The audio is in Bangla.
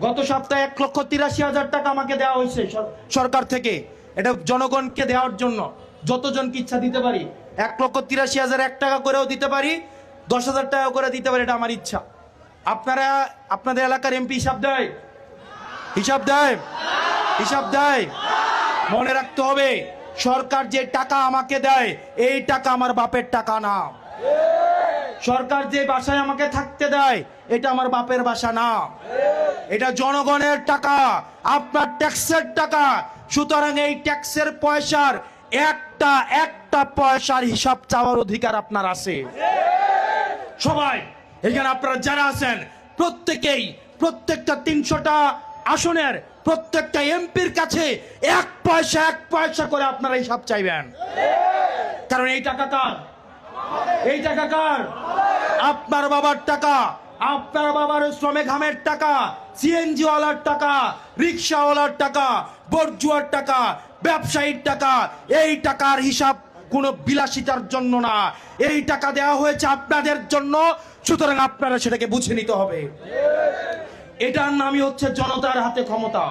গত সপ্তাহে 1,83,000 টাকা আমাকে দেওয়া হয়েছে সরকার থেকে। এটা জনগণকে দেওয়ার জন্য যতজনকে ইচ্ছা দিতে পারি। 1,83,000 1 টাকা করেও দিতে পারি, 10,000 টাকা করে দিতে পারি, এটা আমার ইচ্ছা। আপনারা আপনাদের এলাকার এমপি হিসাব দেয়? হিসাব দেয়? হিসাব দেয়? মনে রাখতে হবে, সরকার যে টাকা আমাকে দেয় এই টাকা আমার বাপের টাকা না। সরকার যে বাসায় আমাকে থাকতে দেয় এটা আমার বাপের বাসা না, এটা জনগণের টাকা, আপনার ট্যাক্সের টাকা। সুতরাং এই ট্যাক্সের পয়সার একটা পয়সার হিসাব চাওয়ার অধিকার আপনার আছে। সবাই এখানে আপনারা যারা আছেন প্রত্যেকটা 300টা আসনের প্রত্যেকটা এমপির কাছে 1 পয়সা করে আপনারা হিসাব চাইবেন। কারণ এই টাকা কার? এই টাকা কার? আপনার বাবার টাকা, আপনার বাবার শ্রমে ঘামের টাকা, সিএনজি ওয়ালার টাকা, রিক্সাওয়ালার টাকা, বর্জুয়ার টাকা, ব্যবসায়ীর টাকা। এই টাকার হিসাব কোনো বিলাসিতার জন্য না, এই টাকা দেওয়া হয়েছে আপনাদের জন্য। সুতরাং আপনারা সেটাকে বুঝে নিতে হবে। এটার নামই হচ্ছে জনতার হাতে ক্ষমতা।